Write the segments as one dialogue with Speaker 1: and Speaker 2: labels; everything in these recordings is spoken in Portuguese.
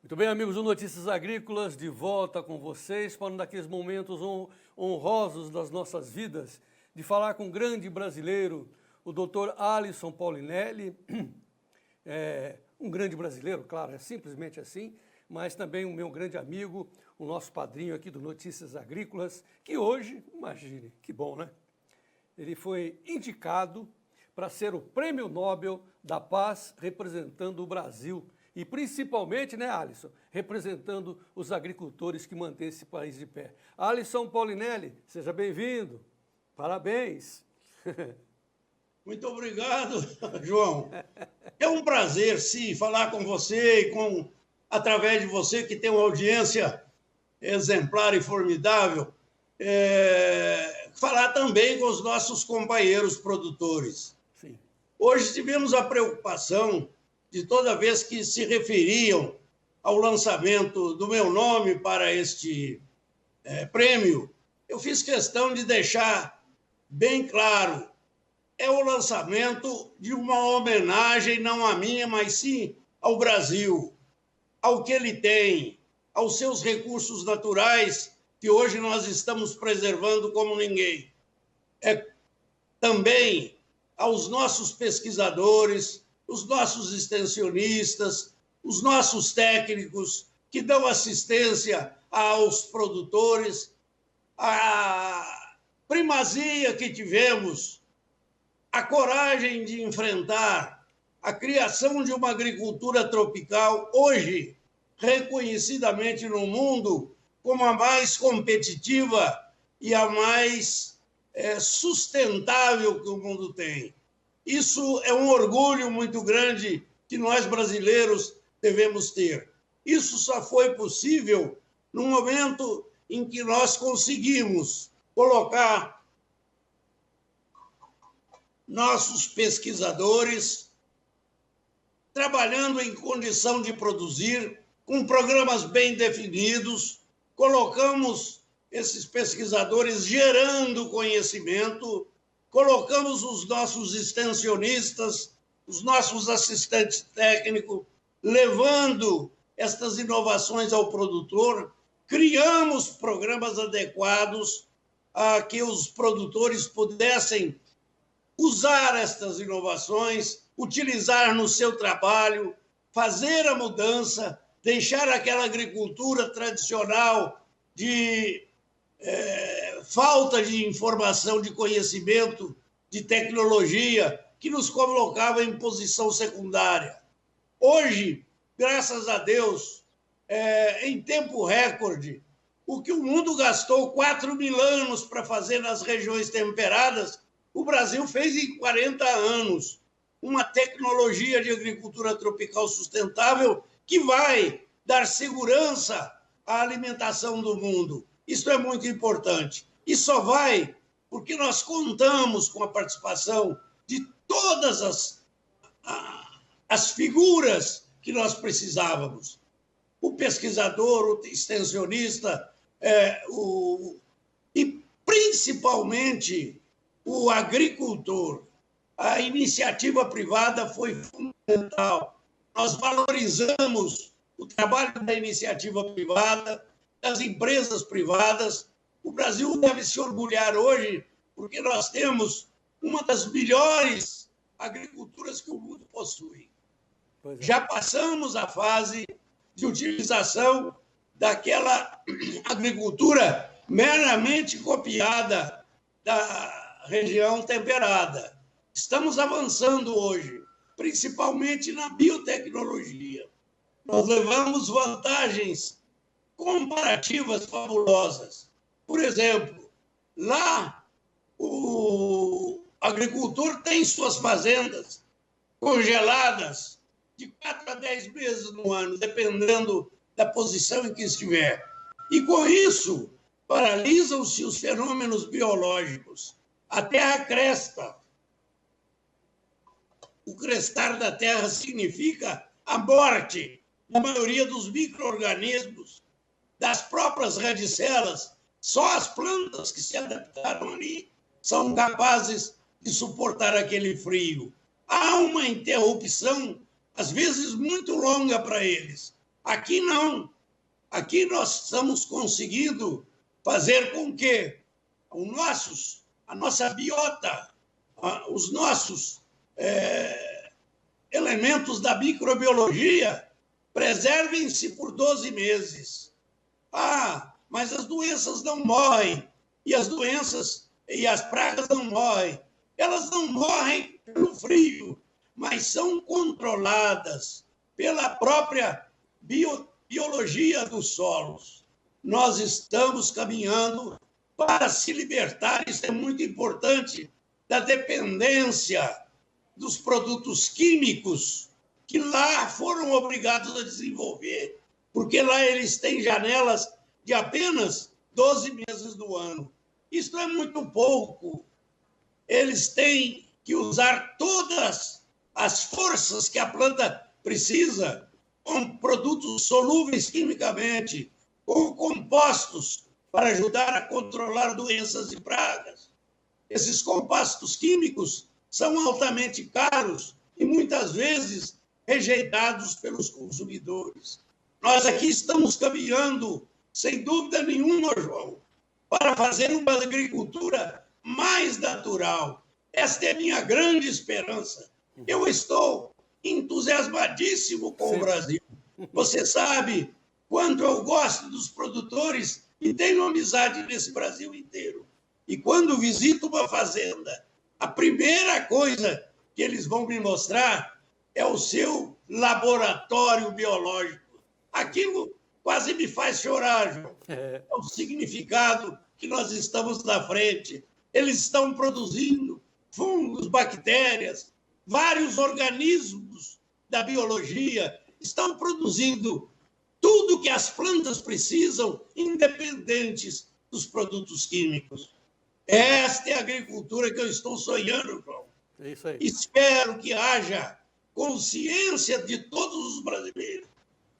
Speaker 1: Muito bem, amigos do Notícias Agrícolas, de volta com vocês para um daqueles momentos honrosos das nossas vidas, de falar com um grande brasileiro, o Dr. Alisson Paulinelli, um grande brasileiro, claro, é simplesmente assim, mas também um meu grande amigo, o nosso padrinho aqui do Notícias Agrícolas, que hoje, imagine, que bom, né? Ele foi indicado para ser o Prêmio Nobel da Paz representando o Brasil. E principalmente, né, Alisson, representando os agricultores que mantêm esse país de pé. Alisson Paulinelli, seja bem-vindo. Parabéns.
Speaker 2: Muito obrigado, João. É um prazer, sim, falar com você e através de você, que tem uma audiência exemplar e formidável, falar também com os nossos companheiros produtores.
Speaker 1: Sim.
Speaker 2: Hoje tivemos a preocupação de toda vez que se referiam ao lançamento do meu nome para este prêmio, eu fiz questão de deixar bem claro, é o lançamento de uma homenagem, não à minha, mas sim ao Brasil, ao que ele tem, aos seus recursos naturais, que hoje nós estamos preservando como ninguém. Também aos nossos pesquisadores, os nossos extensionistas, os nossos técnicos que dão assistência aos produtores, a primazia que tivemos, a coragem de enfrentar a criação de uma agricultura tropical, hoje reconhecidamente no mundo como a mais competitiva e a mais sustentável que o mundo tem. Isso é um orgulho muito grande que nós brasileiros devemos ter. Isso só foi possível no momento em que nós conseguimos colocar nossos pesquisadores trabalhando em condição de produzir, com programas bem definidos, colocamos esses pesquisadores gerando conhecimento, colocamos os nossos extensionistas, os nossos assistentes técnicos, levando estas inovações ao produtor, criamos programas adequados a que os produtores pudessem usar estas inovações, utilizar no seu trabalho, fazer a mudança, deixar aquela agricultura tradicional de falta de informação, de conhecimento, de tecnologia, que nos colocava em posição secundária. Hoje, graças a Deus, em tempo recorde, o que o mundo gastou 4.000 anos para fazer nas regiões temperadas, o Brasil fez em 40 anos. Uma tecnologia de agricultura tropical sustentável que vai dar segurança à alimentação do mundo. Isso é muito importante. E só vai porque nós contamos com a participação de todas as figuras que nós precisávamos. O pesquisador, o extensionista, e principalmente o agricultor. A iniciativa privada foi fundamental. Nós valorizamos o trabalho da iniciativa privada, das empresas privadas. O Brasil deve se orgulhar hoje, porque nós temos uma das melhores agriculturas que o mundo possui. Já passamos a fase de utilização daquela agricultura meramente copiada da região temperada. Estamos avançando hoje, principalmente na biotecnologia. Nós levamos vantagens comparativas fabulosas. Por exemplo, lá o agricultor tem suas fazendas congeladas de 4 a 10 meses no ano, dependendo da posição em que estiver. E com isso, paralisam-se os fenômenos biológicos. A terra cresta. O crestar da terra significa a morte da maioria dos micro-organismos, das próprias radicelas. Só as plantas que se adaptaram ali são capazes de suportar aquele frio. Há uma interrupção, às vezes muito longa para eles. Aqui não. Aqui nós estamos conseguindo fazer com que a nossa biota, os nossos elementos da microbiologia preservem-se por 12 meses. Mas as doenças não morrem, e as pragas não morrem. Elas não morrem pelo frio, mas são controladas pela própria biologia dos solos. Nós estamos caminhando para se libertar, isso é muito importante, da dependência dos produtos químicos que lá foram obrigados a desenvolver, porque lá eles têm janelas de apenas 12 meses do ano. Isso é muito pouco. Eles têm que usar todas as forças que a planta precisa, com produtos solúveis quimicamente, com compostos para ajudar a controlar doenças e pragas. Esses compostos químicos são altamente caros e muitas vezes rejeitados pelos consumidores. Nós aqui estamos caminhando, sem dúvida nenhuma, João, para fazer uma agricultura mais natural. Esta é a minha grande esperança. Eu estou entusiasmadíssimo com o Brasil. Você sabe quanto eu gosto dos produtores e tenho amizade nesse Brasil inteiro. E quando visito uma fazenda, a primeira coisa que eles vão me mostrar é o seu laboratório biológico. Aquilo quase me faz chorar, João. É o significado que nós estamos na frente. Eles estão produzindo fungos, bactérias, vários organismos da biologia, estão produzindo tudo que as plantas precisam, independentes dos produtos químicos. Esta é a agricultura que eu estou sonhando, João.
Speaker 1: É isso aí.
Speaker 2: Espero que haja consciência de todos os brasileiros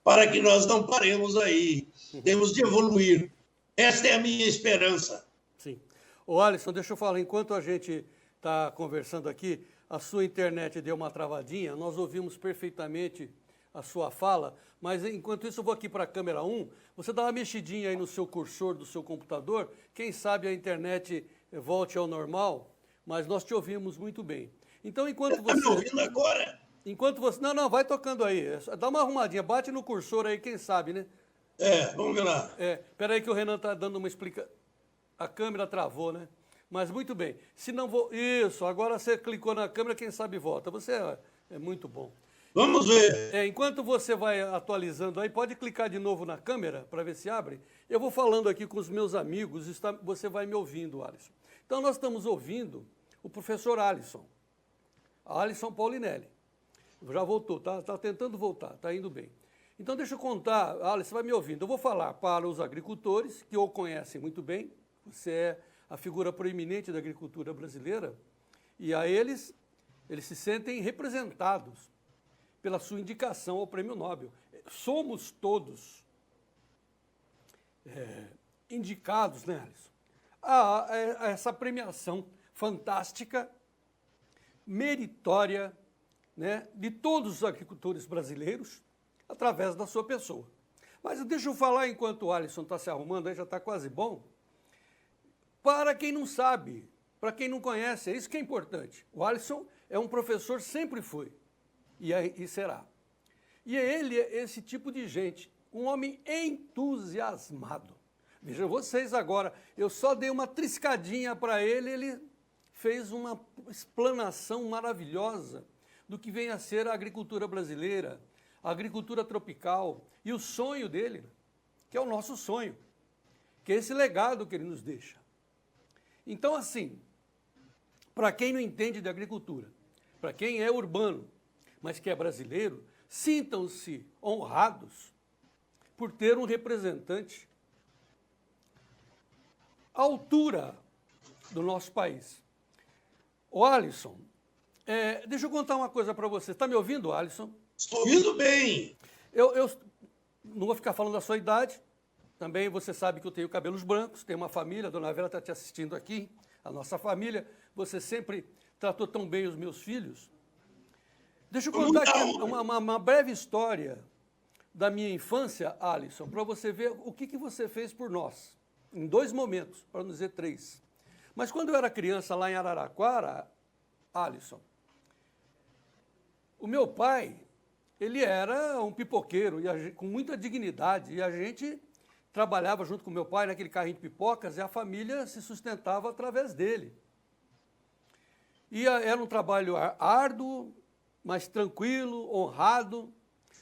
Speaker 2: para que nós não paremos aí. Temos de evoluir. Esta é a minha esperança.
Speaker 1: Sim. Ô, Alisson, deixa eu falar, enquanto a gente está conversando aqui, a sua internet deu uma travadinha, nós ouvimos perfeitamente a sua fala, mas enquanto isso eu vou aqui para a câmera 1, você dá uma mexidinha aí no seu cursor do seu computador, quem sabe a internet volte ao normal, mas nós te ouvimos muito bem. Então, enquanto você...
Speaker 2: Está me ouvindo agora?
Speaker 1: Enquanto você... Não, vai tocando aí, dá uma arrumadinha, bate no cursor aí, quem sabe, né?
Speaker 2: Vamos lá.
Speaker 1: Peraí que o Renan está dando uma explicação. A câmera travou, né? Mas muito bem. Se não vou... Isso, agora você clicou na câmera, quem sabe volta. Você é muito bom.
Speaker 2: Vamos ver.
Speaker 1: Enquanto você vai atualizando aí, pode clicar de novo na câmera para ver se abre. Eu vou falando aqui com os meus amigos, você vai me ouvindo, Alisson. Então, nós estamos ouvindo o professor Alisson Polinelli. Já voltou, tá tentando voltar, está indo bem. Então, deixa eu contar, Alisson, você vai me ouvindo. Eu vou falar para os agricultores, que o conhecem muito bem, você é a figura proeminente da agricultura brasileira, e a eles se sentem representados pela sua indicação ao Prêmio Nobel. Somos todos indicados, né, Alisson, a essa premiação fantástica, meritória, né, de todos os agricultores brasileiros, através da sua pessoa. Mas deixa eu falar, enquanto o Alisson está se arrumando, aí já está quase bom, para quem não sabe, para quem não conhece, é isso que é importante. O Alisson é um professor, sempre foi, e será. E ele é esse tipo de gente, um homem entusiasmado. Veja vocês agora, eu só dei uma triscadinha para ele fez uma explanação maravilhosa do que vem a ser a agricultura brasileira, a agricultura tropical e o sonho dele, que é o nosso sonho, que é esse legado que ele nos deixa. Então, assim, para quem não entende de agricultura, para quem é urbano, mas que é brasileiro, sintam-se honrados por ter um representante à altura do nosso país. O Alisson, deixa eu contar uma coisa para você. Está me ouvindo, Alisson?
Speaker 2: Estou ouvindo bem.
Speaker 1: Eu não vou ficar falando da sua idade. Também você sabe que eu tenho cabelos brancos, tenho uma família, a dona Vera está te assistindo aqui, a nossa família. Você sempre tratou tão bem os meus filhos. Deixa eu contar aqui uma breve história da minha infância, Alisson, para você ver o que você fez por nós, em 2 momentos, para não dizer 3. Mas quando eu era criança lá em Araraquara, Alisson, o meu pai, ele era um pipoqueiro, com muita dignidade, e a gente trabalhava junto com meu pai naquele carrinho de pipocas e a família se sustentava através dele. E era um trabalho árduo, mas tranquilo, honrado,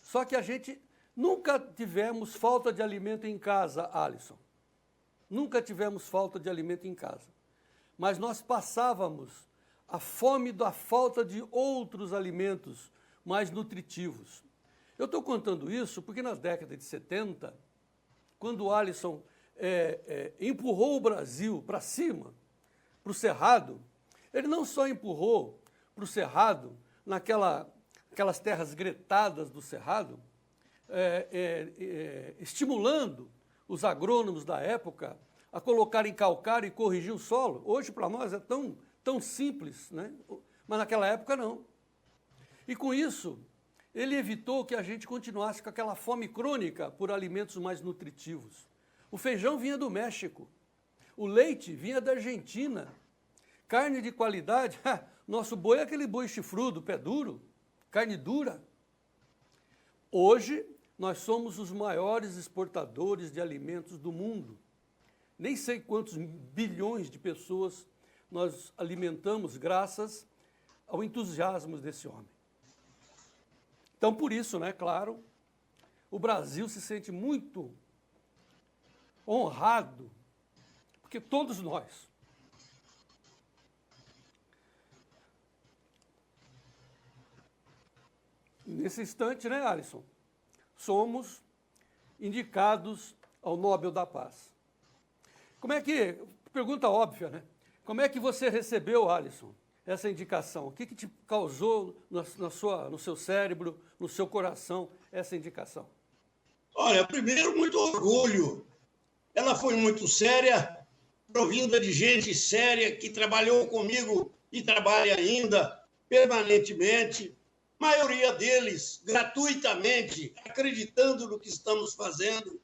Speaker 1: só que a gente nunca tivemos falta de alimento em casa, Alisson. Nunca tivemos falta de alimento em casa. Mas nós passávamos a fome da falta de outros alimentos mais nutritivos. Eu estou contando isso porque na década de 70, quando o Alisson empurrou o Brasil para cima, para o Cerrado, ele não só empurrou para o Cerrado, aquelas terras gretadas do Cerrado, estimulando os agrônomos da época a colocarem calcário e corrigir o solo. Hoje, para nós, é tão simples, né? Mas naquela época, não. E com isso, ele evitou que a gente continuasse com aquela fome crônica por alimentos mais nutritivos. O feijão vinha do México, o leite vinha da Argentina, carne de qualidade, nosso boi é aquele boi chifrudo, pé duro, carne dura. Hoje, nós somos os maiores exportadores de alimentos do mundo. Nem sei quantos bilhões de pessoas nós alimentamos graças ao entusiasmo desse homem. Então, por isso, né, claro, o Brasil se sente muito honrado, porque todos nós, nesse instante, né, Alisson, somos indicados ao Nobel da Paz. Como é que, pergunta óbvia, né? Como é que você recebeu, Alisson, essa indicação? O que te causou no seu cérebro, no seu coração, essa indicação?
Speaker 2: Olha, primeiro, muito orgulho. Ela foi muito séria, provinda de gente séria que trabalhou comigo e trabalha ainda permanentemente, maioria deles gratuitamente, acreditando no que estamos fazendo.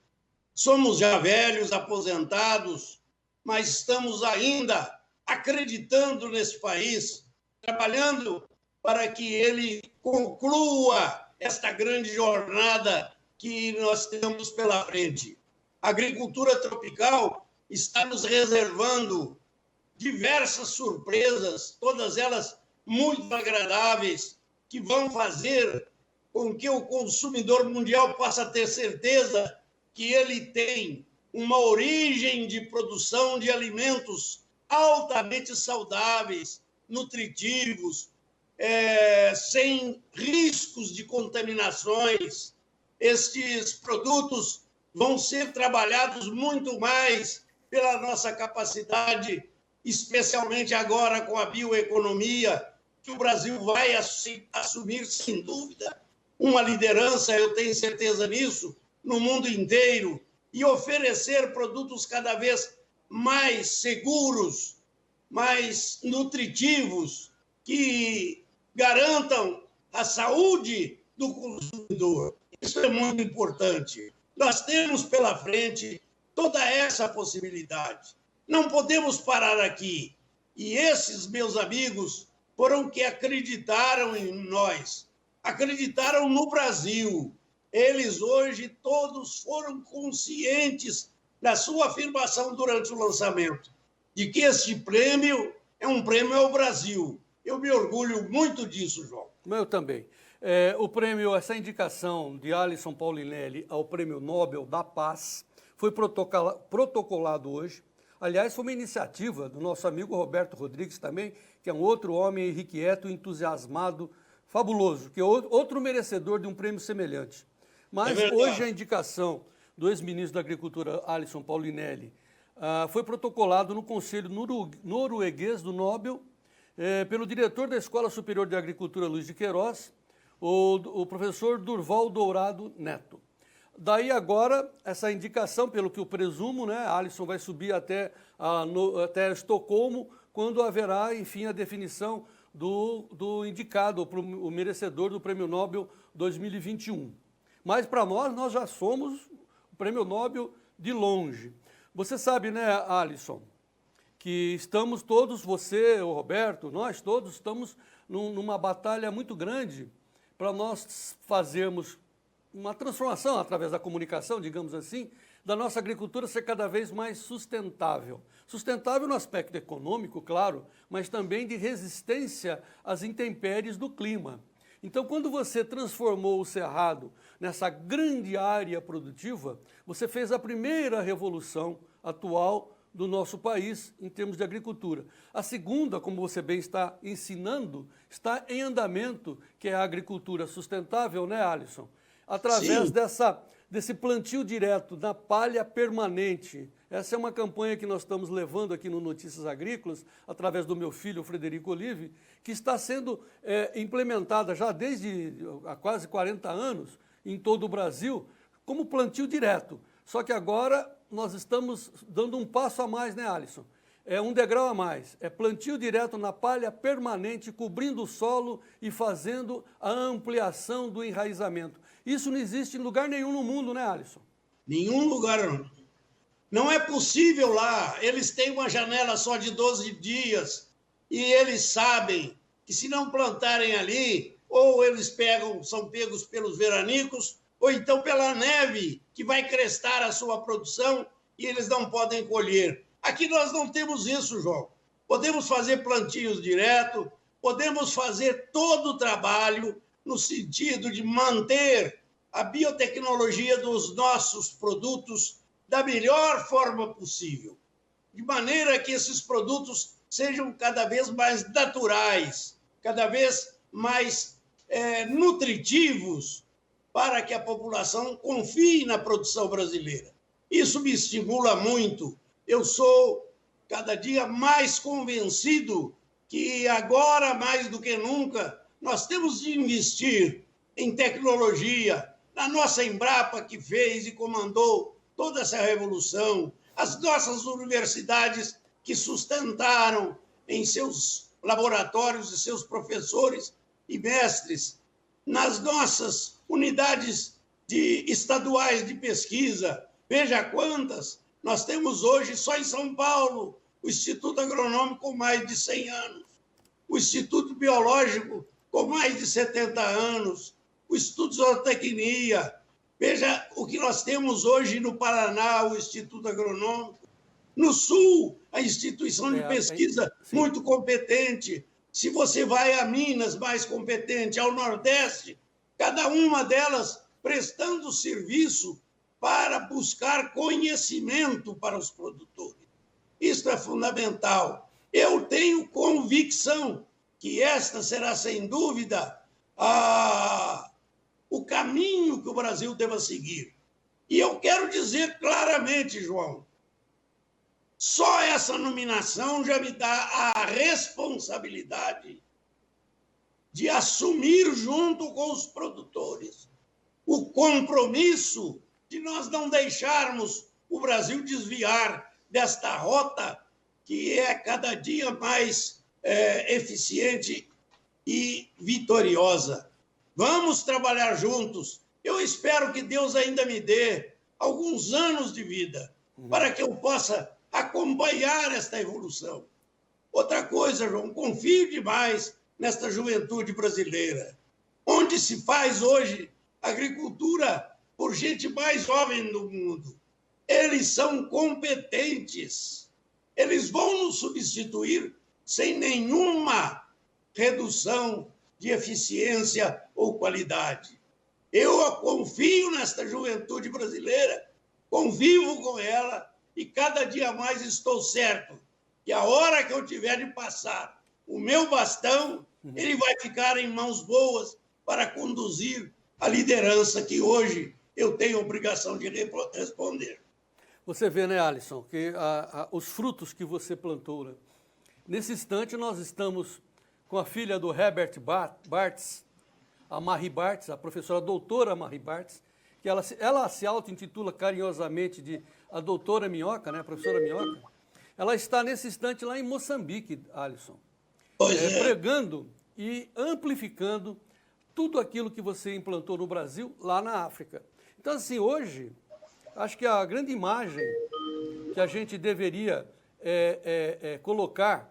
Speaker 2: Somos já velhos, aposentados, mas estamos ainda acreditando nesse país, trabalhando para que ele conclua esta grande jornada que nós temos pela frente. A agricultura tropical está nos reservando diversas surpresas, todas elas muito agradáveis, que vão fazer com que o consumidor mundial possa ter certeza que ele tem uma origem de produção de alimentos altamente saudáveis, nutritivos, sem riscos de contaminações. Estes produtos vão ser trabalhados muito mais pela nossa capacidade, especialmente agora com a bioeconomia, que o Brasil vai assumir, sem dúvida, uma liderança, eu tenho certeza nisso, no mundo inteiro, e oferecer produtos cada vez mais seguros, mais nutritivos, que garantam a saúde do consumidor. Isso é muito importante. Nós temos pela frente toda essa possibilidade. Não podemos parar aqui. E esses meus amigos foram que acreditaram em nós, acreditaram no Brasil. Eles hoje todos foram conscientes da sua afirmação durante o lançamento, de que este prêmio é um prêmio ao Brasil. Eu me orgulho muito disso, João.
Speaker 1: Eu também. O prêmio, essa indicação de Alisson Paulinelli ao Prêmio Nobel da Paz foi protocolado hoje. Aliás, foi uma iniciativa do nosso amigo Roberto Rodrigues também, que é um outro homem irrequieto, entusiasmado, fabuloso, que é outro merecedor de um prêmio semelhante. Mas hoje a indicação do ex-ministro da Agricultura, Alisson Paulinelli, foi protocolado no Conselho Norueguês do Nobel pelo diretor da Escola Superior de Agricultura, Luiz de Queiroz, o professor Durval Dourado Neto. Daí agora, essa indicação, pelo que eu presumo, né, Alisson vai subir até Estocolmo, quando haverá, enfim, a definição do indicado, o merecedor do Prêmio Nobel 2021. Mas para nós já somos o prêmio Nobel de longe. Você sabe, né, Alisson, que estamos todos, você, o Roberto, nós todos estamos numa batalha muito grande para nós fazermos uma transformação através da comunicação, digamos assim, da nossa agricultura ser cada vez mais sustentável. Sustentável no aspecto econômico, claro, mas também de resistência às intempéries do clima. Então, quando você transformou o Cerrado nessa grande área produtiva, você fez a primeira revolução atual do nosso país em termos de agricultura. A segunda, como você bem está ensinando, está em andamento, que é a agricultura sustentável, né, Alisson? Através desse plantio direto da palha permanente. Essa é uma campanha que nós estamos levando aqui no Notícias Agrícolas, através do meu filho, Frederico Olive, que está sendo implementada já desde há quase 40 anos em todo o Brasil, como plantio direto. Só que agora nós estamos dando um passo a mais, né, Alisson? É um degrau a mais. É plantio direto na palha permanente, cobrindo o solo e fazendo a ampliação do enraizamento. Isso não existe em lugar nenhum no mundo, né, Alisson?
Speaker 2: Nenhum lugar. Não é possível lá. Eles têm uma janela só de 12 dias e eles sabem que se não plantarem ali, ou eles são pegos pelos veranicos, ou então pela neve, que vai crestar a sua produção e eles não podem colher. Aqui nós não temos isso, João. Podemos fazer plantios direto, podemos fazer todo o trabalho no sentido de manter a biotecnologia dos nossos produtos da melhor forma possível, de maneira que esses produtos sejam cada vez mais naturais, cada vez mais nutritivos, para que a população confie na produção brasileira. Isso me estimula muito. Eu sou cada dia mais convencido que agora, mais do que nunca, nós temos de investir em tecnologia, na nossa Embrapa, que fez e comandou toda essa revolução, as nossas universidades que sustentaram em seus laboratórios e seus professores e mestres, nas nossas unidades estaduais de pesquisa. Veja quantas nós temos hoje só em São Paulo, o Instituto Agronômico com mais de 100 anos, o Instituto Biológico com mais de 70 anos, o Instituto de Zootecnia. Veja o que nós temos hoje no Paraná, o Instituto Agronômico. No Sul, a instituição de pesquisa muito competente. Se você vai a Minas, mais competente, ao Nordeste, cada uma delas prestando serviço para buscar conhecimento para os produtores. Isso é fundamental. Eu tenho convicção que esta será, sem dúvida, o caminho que o Brasil deva seguir. E eu quero dizer claramente, João, só essa nominação já me dá a responsabilidade de assumir, junto com os produtores, o compromisso de nós não deixarmos o Brasil desviar desta rota que é cada dia mais eficiente e vitoriosa. Vamos trabalhar juntos. Eu espero que Deus ainda me dê alguns anos de vida para que eu possa acompanhar esta evolução. Outra coisa, João, confio demais nesta juventude brasileira, onde se faz hoje agricultura por gente mais jovem do mundo. Eles são competentes. Eles vão nos substituir sem nenhuma redução de eficiência ou qualidade. Eu confio nesta juventude brasileira, convivo com ela e cada dia mais estou certo que a hora que eu tiver de passar o meu bastão, ele vai ficar em mãos boas para conduzir a liderança que hoje eu tenho a obrigação de responder.
Speaker 1: Você vê, né, Alisson, que os frutos que você plantou, né? Nesse instante nós estamos com a filha do Herbert Bartz, a Marie Bartz, a professora doutora Marie Bartz, que ela se auto-intitula carinhosamente de a doutora Minhoca, né, a professora Minhoca. Ela está nesse instante lá em Moçambique, Alisson, pregando e amplificando tudo aquilo que você implantou no Brasil lá na África. Então, assim, hoje, acho que a grande imagem que a gente deveria colocar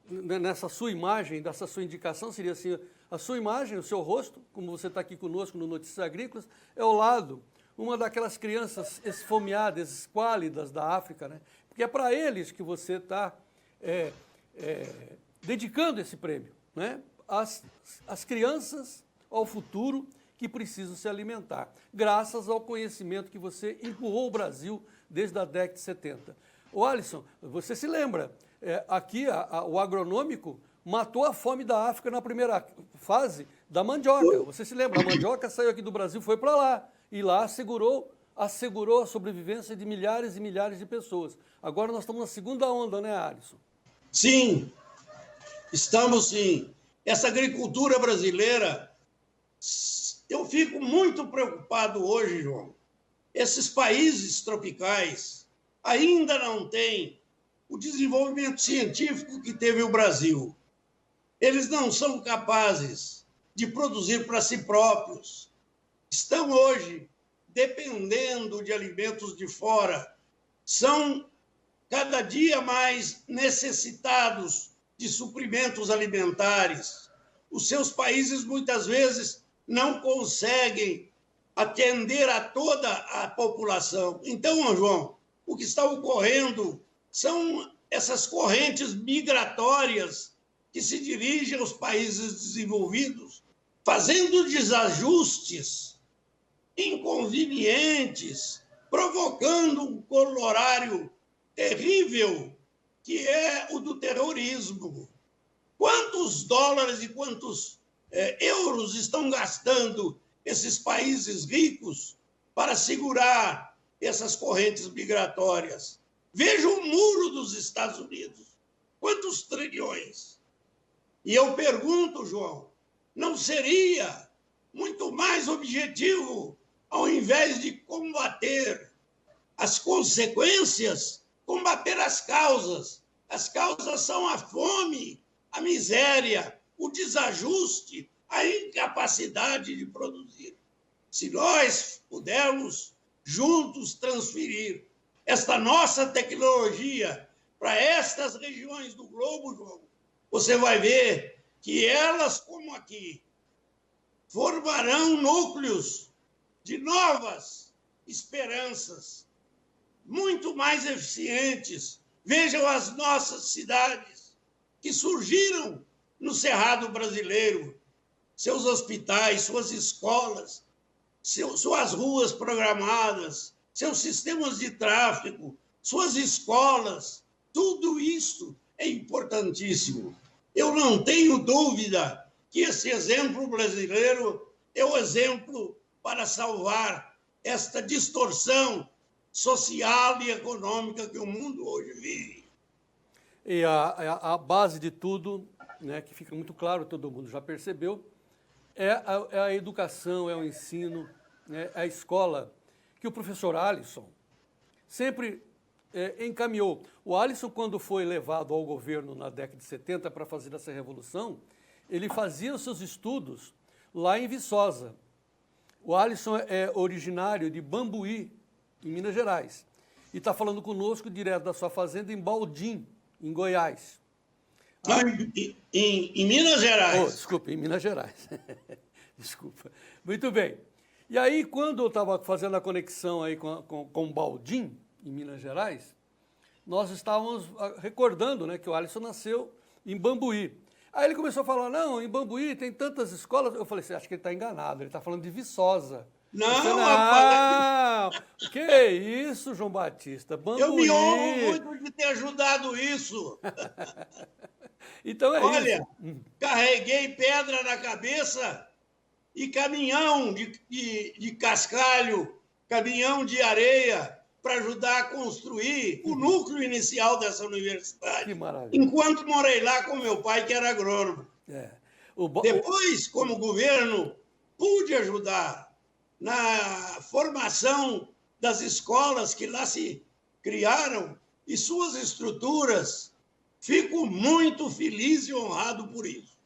Speaker 1: nessa sua imagem, dessa sua indicação, seria assim, a sua imagem, o seu rosto, como você está aqui conosco no Notícias Agrícolas, é ao lado uma daquelas crianças esfomeadas, esquálidas da África, né? Porque é para eles que você está dedicando esse prêmio, né? As crianças ao futuro que precisam se alimentar, graças ao conhecimento que você empurrou o Brasil desde a década de 70. Ô Alisson, você se lembra, aqui o agronômico matou a fome da África na primeira fase da mandioca. Você se lembra, a mandioca saiu aqui do Brasil, foi para lá, e lá assegurou a sobrevivência de milhares e milhares de pessoas. Agora nós estamos na segunda onda, né, Alisson?
Speaker 2: Sim, estamos sim. Essa agricultura brasileira, eu fico muito preocupado hoje, João. Esses países tropicais ainda não têm o desenvolvimento científico que teve o Brasil. Eles não são capazes de produzir para si próprios. Estão hoje dependendo de alimentos de fora. São cada dia mais necessitados de suprimentos alimentares. Os seus países, muitas vezes, não conseguem atender a toda a população. Então, João, o que está ocorrendo são essas correntes migratórias que se dirigem aos países desenvolvidos, fazendo desajustes inconvenientes, provocando um colorário terrível, que é o do terrorismo. Quantos dólares e quantos euros estão gastando esses países ricos para segurar essas correntes migratórias? Veja o muro dos Estados Unidos. Quantos trilhões? E eu pergunto, João, não seria muito mais objetivo, ao invés de combater as consequências, combater as causas? As causas são a fome, a miséria, o desajuste, a incapacidade de produzir. Se nós pudermos juntos transferir esta nossa tecnologia para estas regiões do globo, João, você vai ver que elas, como aqui, formarão núcleos de novas esperanças, muito mais eficientes. Vejam as nossas cidades que surgiram no Cerrado brasileiro, seus hospitais, suas escolas, suas ruas programadas, seus sistemas de tráfego, suas escolas, tudo isso é importantíssimo. Eu não tenho dúvida que esse exemplo brasileiro é o exemplo para salvar esta distorção social e econômica que o mundo hoje vive.
Speaker 1: E a base de tudo, né, que fica muito claro, todo mundo já percebeu, é a educação, é o ensino, né, é a escola, que o professor Alisson sempre encaminhou. O Alisson, quando foi levado ao governo na década de 70 para fazer essa revolução, ele fazia os seus estudos lá em Viçosa. O Alisson é originário de Bambuí, em Minas Gerais, e está falando conosco direto da sua fazenda em Baldim, em Goiás.
Speaker 2: Em Minas Gerais.
Speaker 1: Oh, desculpa, em Minas Gerais. Desculpa. Muito bem. E aí, quando eu estava fazendo a conexão aí com Baldim, em Minas Gerais, nós estávamos recordando, né, que o Alisson nasceu em Bambuí. Aí ele começou a falar, não, em Bambuí tem tantas escolas. Eu falei, você acha que ele está enganado, ele está falando de Viçosa.
Speaker 2: Não,
Speaker 1: rapaz. Que isso, João Batista, Bambuí.
Speaker 2: Eu me honro muito de ter ajudado isso.
Speaker 1: Então é
Speaker 2: Olha,
Speaker 1: isso.
Speaker 2: Carreguei pedra na cabeça e caminhão de cascalho, caminhão de areia, para ajudar a construir o núcleo inicial dessa universidade.
Speaker 1: Que maravilha.
Speaker 2: Enquanto morei lá com meu pai, que era agrônomo. Depois, como governo, pude ajudar na formação das escolas que lá se criaram e suas estruturas. Fico muito feliz e honrado por isso.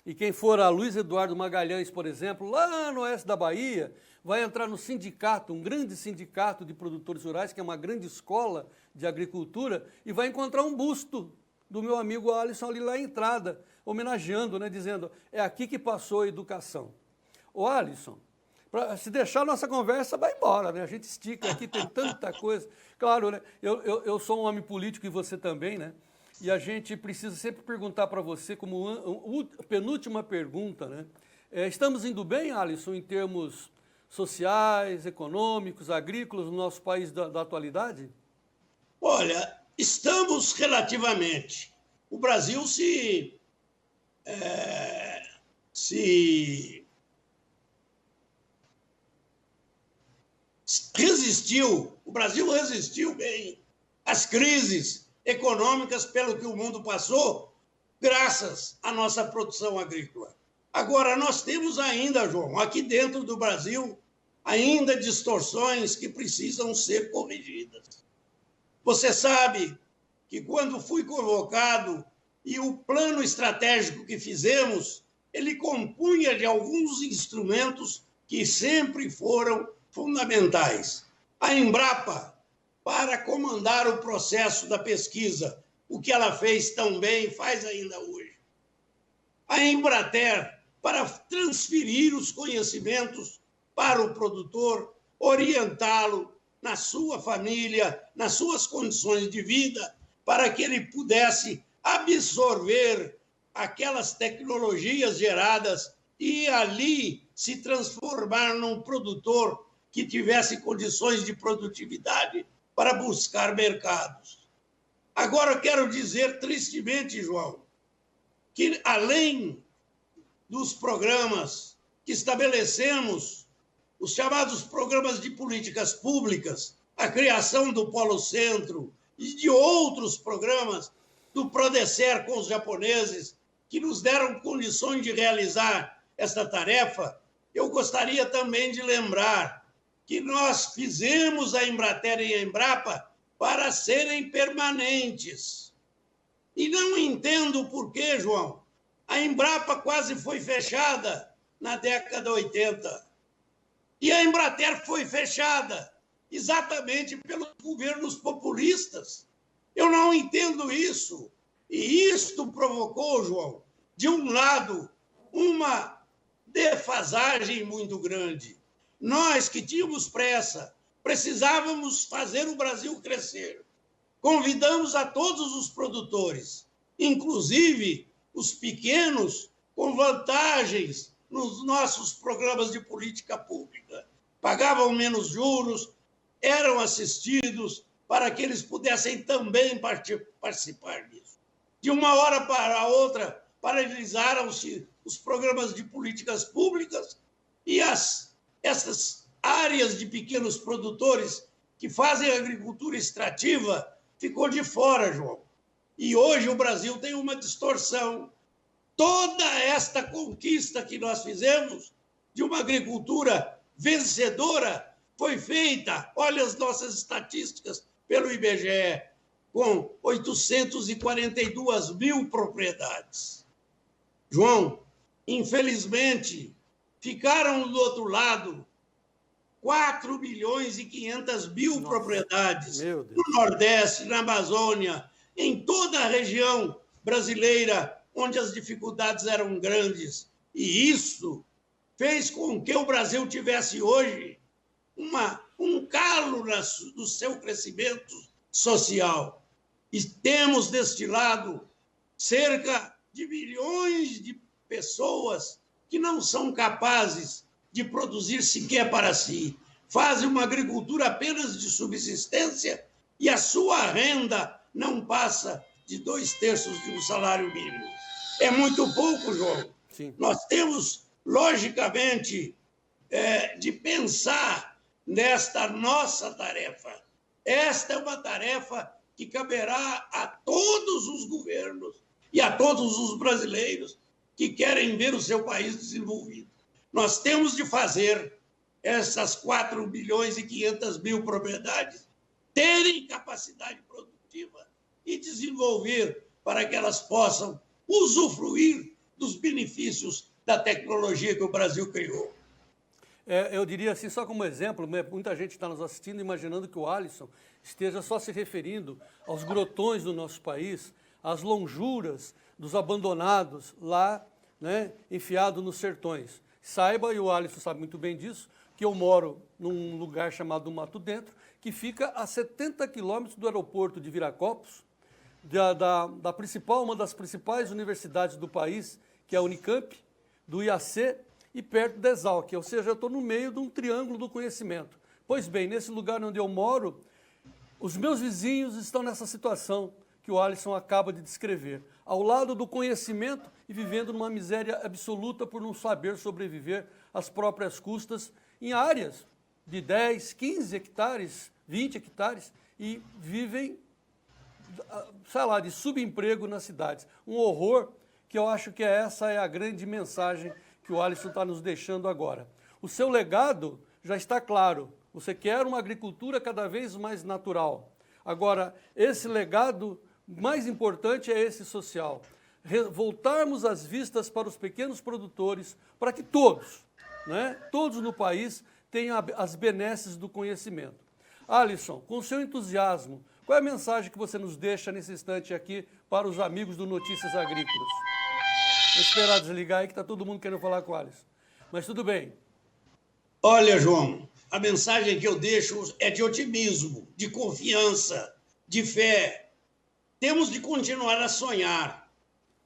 Speaker 1: E quem for a Luiz Eduardo Magalhães, por exemplo, lá no oeste da Bahia, vai entrar no sindicato, um grande sindicato de produtores rurais, que é uma grande escola de agricultura, e vai encontrar um busto do meu amigo Alisson ali na entrada, homenageando, né, dizendo, é aqui que passou a educação. Ô Alisson, se deixar a nossa conversa, vai embora, né? A gente estica aqui, tem tanta coisa. Claro, né? Eu sou um homem político e você também, né? E a gente precisa sempre perguntar para você, como penúltima pergunta, né? Estamos indo bem, Alisson, em termos sociais, econômicos, agrícolas no nosso país da atualidade?
Speaker 2: Olha, estamos relativamente. O Brasil resistiu, o Brasil resistiu bem às crises econômicas pelo que o mundo passou, graças à nossa produção agrícola. Agora, nós temos ainda, João, aqui dentro do Brasil, ainda distorções que precisam ser corrigidas. Você sabe que quando fui convocado e o plano estratégico que fizemos, ele compunha de alguns instrumentos que sempre foram fundamentais. A Embrapa, para comandar o processo da pesquisa, o que ela fez tão bem, faz ainda hoje. A Embrater, para transferir os conhecimentos para o produtor, orientá-lo na sua família, nas suas condições de vida, para que ele pudesse absorver aquelas tecnologias geradas e ali se transformar num produtor que tivesse condições de produtividade para buscar mercados. Agora, eu quero dizer tristemente, João, que além dos programas que estabelecemos, os chamados programas de políticas públicas, a criação do Polo Centro e de outros programas do Prodecer com os japoneses, que nos deram condições de realizar esta tarefa, eu gostaria também de lembrar que nós fizemos a Embrater e a Embrapa para serem permanentes. E não entendo por que, João, a Embrapa quase foi fechada na década de 80. E a Embrater foi fechada exatamente pelos governos populistas. Eu não entendo isso. E isto provocou, João, de um lado, uma defasagem muito grande. Nós que tínhamos pressa, precisávamos fazer o Brasil crescer. Convidamos a todos os produtores, inclusive os pequenos, com vantagens nos nossos programas de política pública. Pagavam menos juros, eram assistidos para que eles pudessem também participar disso. De uma hora para a outra, paralisaram-se os programas de políticas públicas e essas áreas de pequenos produtores que fazem agricultura extrativa ficou de fora, João. E hoje o Brasil tem uma distorção. Toda esta conquista que nós fizemos de uma agricultura vencedora foi feita, olha as nossas estatísticas, pelo IBGE, com 842 mil propriedades. João, infelizmente, ficaram do outro lado 4 milhões e 500 mil propriedades no Nordeste, na Amazônia, em toda a região brasileira, onde as dificuldades eram grandes. E isso fez com que o Brasil tivesse hoje um calo no seu crescimento social. E temos deste lado cerca de milhões de pessoas que não são capazes de produzir sequer para si. Fazem uma agricultura apenas de subsistência e a sua renda não passa de 2/3 de um salário mínimo. É muito pouco, João.
Speaker 1: Sim.
Speaker 2: Nós temos, logicamente, de pensar nesta nossa tarefa. Esta é uma tarefa que caberá a todos os governos e a todos os brasileiros que querem ver o seu país desenvolvido. Nós temos de fazer essas 4 milhões e 500 mil propriedades terem capacidade produtiva e desenvolver para que elas possam usufruir dos benefícios da tecnologia que o Brasil criou.
Speaker 1: Eu diria assim, só como exemplo, muita gente está nos assistindo imaginando que o Alisson esteja só se referindo aos grotões do nosso país, às lonjuras dos abandonados lá, né, enfiado nos sertões. Saiba, e o Alisson sabe muito bem disso, que eu moro num lugar chamado Mato Dentro, que fica a 70 quilômetros do aeroporto de Viracopos, uma das principais universidades do país, que é a Unicamp, do IAC, e perto da Exalc, ou seja, eu estou no meio de um triângulo do conhecimento. Pois bem, nesse lugar onde eu moro, os meus vizinhos estão nessa situação que o Alisson acaba de descrever, ao lado do conhecimento e vivendo numa miséria absoluta por não saber sobreviver às próprias custas em áreas de 10, 15 hectares, 20 hectares, e vivem, sei lá, de subemprego nas cidades. Um horror que eu acho que essa é a grande mensagem que o Alisson está nos deixando agora. O seu legado já está claro. Você quer uma agricultura cada vez mais natural. Agora, esse legado mais importante é esse social. Voltarmos as vistas para os pequenos produtores, para que todos, né, todos no país tenham as benesses do conhecimento. Alisson, com o seu entusiasmo, qual é a mensagem que você nos deixa nesse instante aqui para os amigos do Notícias Agrícolas? Vou esperar desligar aí que está todo mundo querendo falar com o Alisson. Mas tudo bem.
Speaker 2: Olha, João, a mensagem que eu deixo é de otimismo, de confiança, de fé. Temos de continuar a sonhar.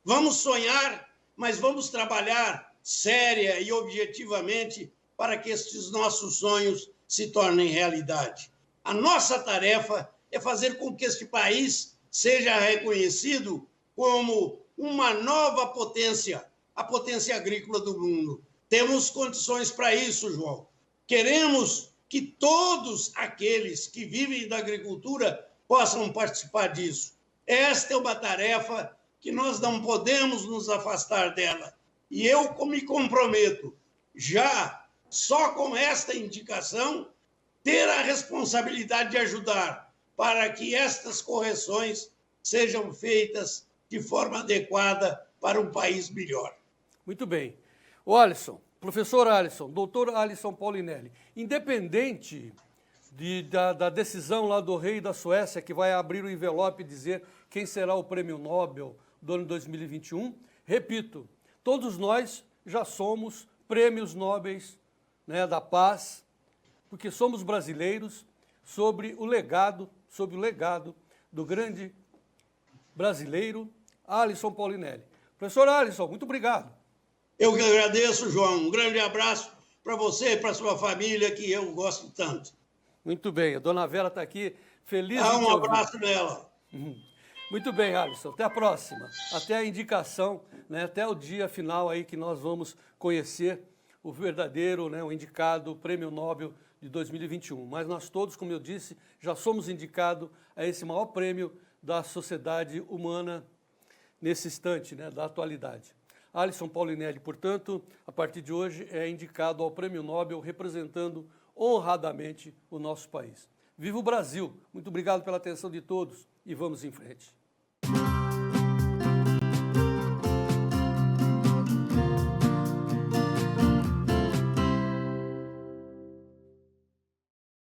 Speaker 2: Vamos sonhar, mas vamos trabalhar séria e objetivamente para que estes nossos sonhos se tornem realidade. A nossa tarefa é fazer com que este país seja reconhecido como uma nova potência, a potência agrícola do mundo. Temos condições para isso, João. Queremos que todos aqueles que vivem da agricultura possam participar disso. Esta é uma tarefa que nós não podemos nos afastar dela. E eu me comprometo, já só com esta indicação, ter a responsabilidade de ajudar para que estas correções sejam feitas de forma adequada para um país melhor.
Speaker 1: Muito bem. O Alisson, professor Alisson, doutor Alisson Paulinelli, independente da decisão lá do rei da Suécia, que vai abrir o envelope e dizer quem será o prêmio Nobel do ano 2021, repito, todos nós já somos prêmios nobres, né, da paz, porque somos brasileiros, sobre o legado do grande brasileiro Alisson Paulinelli. Professor Alisson, muito obrigado.
Speaker 2: Eu que agradeço, João. Um grande abraço para você e para sua família, que eu gosto tanto.
Speaker 1: Muito bem, a dona Vera está aqui, feliz
Speaker 2: Dá
Speaker 1: de te
Speaker 2: um
Speaker 1: ouvir.
Speaker 2: abraço nela.
Speaker 1: Muito bem, Alisson, até a próxima. Até a indicação, né, até o dia final aí que nós vamos conhecer o verdadeiro, né, o indicado Prêmio Nobel de 2021. Mas nós todos, como eu disse, já somos indicados a esse maior prêmio da sociedade humana nesse instante, né, da atualidade. Alisson Paulinelli, portanto, a partir de hoje é indicado ao Prêmio Nobel representando honradamente o nosso país. Viva o Brasil! Muito obrigado pela atenção de todos e vamos em frente.